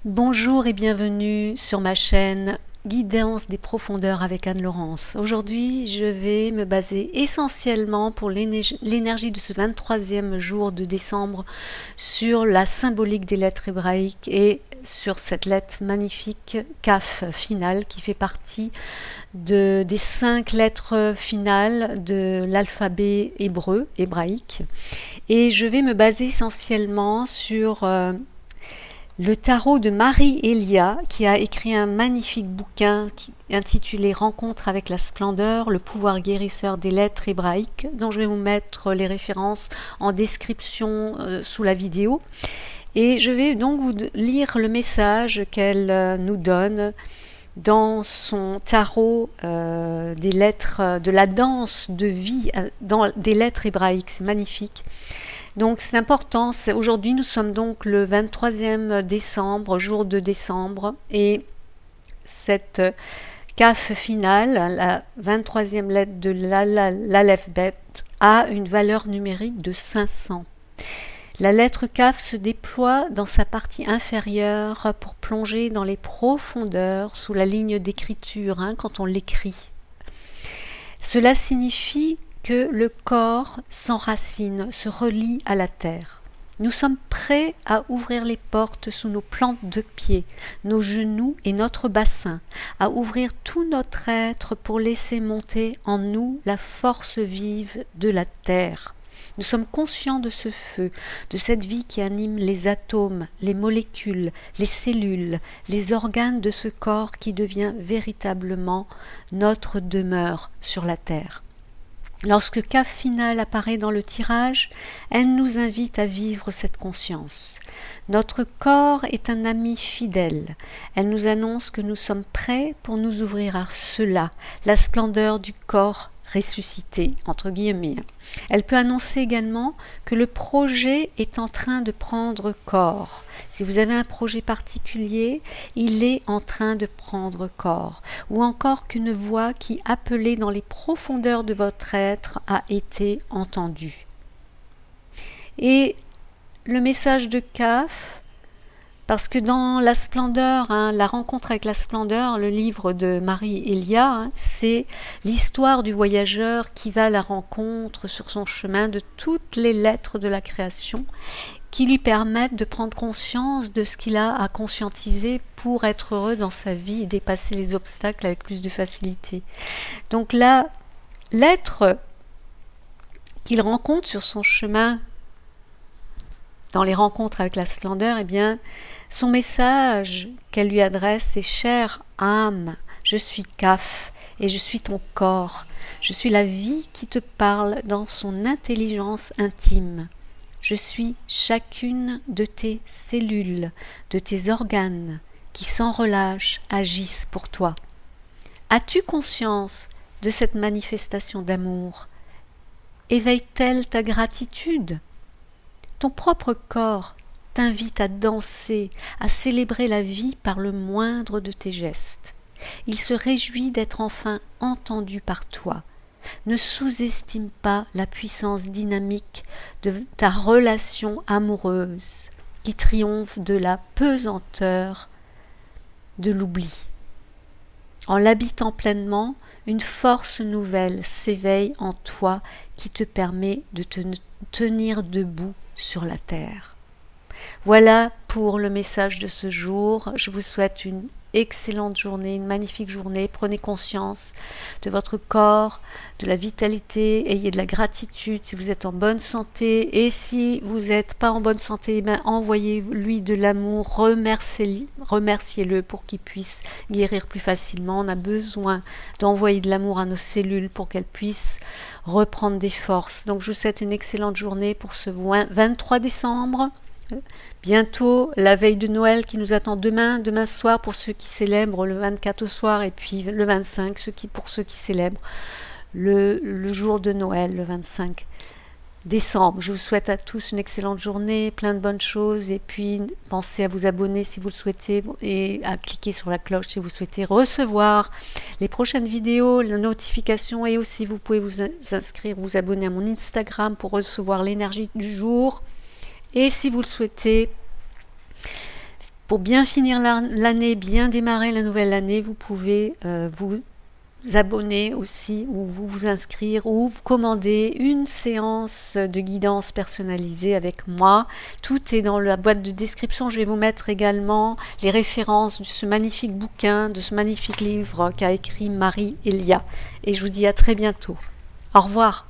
Bonjour et bienvenue sur ma chaîne Guidance des profondeurs avec Anne-Laurence. Aujourd'hui, je vais me baser essentiellement pour l'énergie de ce 23e jour de décembre sur la symbolique des lettres hébraïques et sur cette lettre magnifique Kaf finale qui fait partie des 5 lettres finales de l'alphabet hébraïque. Et je vais me baser essentiellement sur le tarot de Marie Elia, qui a écrit un magnifique bouquin intitulé Rencontre avec la splendeur, le pouvoir guérisseur des lettres hébraïques, dont je vais vous mettre les références en description sous la vidéo. Et je vais donc vous lire le message qu'elle nous donne dans son tarot des lettres, de la danse de vie dans des lettres hébraïques. C'est magnifique. Donc c'est important, aujourd'hui nous sommes donc le 23e décembre, jour de décembre, et cette Kaf finale, la 23e lettre de l'Aleph-Bet, a une valeur numérique de 500. La lettre Kaf se déploie dans sa partie inférieure pour plonger dans les profondeurs sous la ligne d'écriture quand on l'écrit. Cela signifie que le corps s'enracine, se relie à la terre. Nous sommes prêts à ouvrir les portes sous nos plantes de pied, nos genoux et notre bassin, à ouvrir tout notre être pour laisser monter en nous la force vive de la terre. Nous sommes conscients de ce feu, de cette vie qui anime les atomes, les molécules, les cellules, les organes de ce corps qui devient véritablement notre demeure sur la terre. Lorsque Kaf finale apparaît dans le tirage, elle nous invite à vivre cette conscience. Notre corps est un ami fidèle. Elle nous annonce que nous sommes prêts pour nous ouvrir à cela, la splendeur du corps ressuscité, entre guillemets. Elle peut annoncer également que le projet est en train de prendre corps. Si vous avez un projet particulier, il est en train de prendre corps. Ou encore qu'une voix qui appelait dans les profondeurs de votre être a été entendue. Et le message de Kaf, parce que dans la splendeur, la rencontre avec la splendeur, le livre de Marie Elia, c'est l'histoire du voyageur qui va à la rencontre sur son chemin de toutes les lettres de la création qui lui permettent de prendre conscience de ce qu'il a à conscientiser pour être heureux dans sa vie et dépasser les obstacles avec plus de facilité. Donc la lettre qu'il rencontre sur son chemin dans les rencontres avec la splendeur, eh bien, son message qu'elle lui adresse est « Chère âme, je suis Kaf et je suis ton corps. Je suis la vie qui te parle dans son intelligence intime. Je suis chacune de tes cellules, de tes organes qui sans relâche agissent pour toi. As-tu conscience de cette manifestation d'amour? Éveille-t-elle ta gratitude? Ton propre corps t'invite à danser, à célébrer la vie par le moindre de tes gestes. Il se réjouit d'être enfin entendu par toi. Ne sous-estime pas la puissance dynamique de ta relation amoureuse qui triomphe de la pesanteur de l'oubli. En l'habitant pleinement, une force nouvelle s'éveille en toi qui te permet de te tenir debout sur la terre. Voilà pour le message de ce jour. Je vous souhaite une excellente journée, une magnifique journée. Prenez conscience de votre corps, de la vitalité, ayez de la gratitude si vous êtes en bonne santé, et si vous n'êtes pas en bonne santé, envoyez-lui de l'amour, remerciez-le pour qu'il puisse guérir plus facilement. On a besoin d'envoyer de l'amour à nos cellules pour qu'elles puissent reprendre des forces. Donc je vous souhaite une excellente journée pour ce 23 décembre. Bientôt la veille de Noël qui nous attend demain soir pour ceux qui célèbrent le 24 au soir, et puis le 25 pour ceux qui célèbrent le jour de Noël, le 25 décembre. Je vous souhaite à tous une excellente journée, plein de bonnes choses, et puis pensez à vous abonner si vous le souhaitez et à cliquer sur la cloche si vous souhaitez recevoir les prochaines vidéos, la notification, et aussi vous pouvez vous inscrire, vous abonner à mon Instagram pour recevoir l'énergie du jour. Et si vous le souhaitez, Pour bien finir l'année, bien démarrer la nouvelle année, vous pouvez vous abonner aussi ou vous inscrire ou vous commander une séance de guidance personnalisée avec moi. Tout est dans la boîte de description. Je vais vous mettre également les références de ce magnifique bouquin, de ce magnifique livre qu'a écrit Marie Elia. Et je vous dis à très bientôt. Au revoir.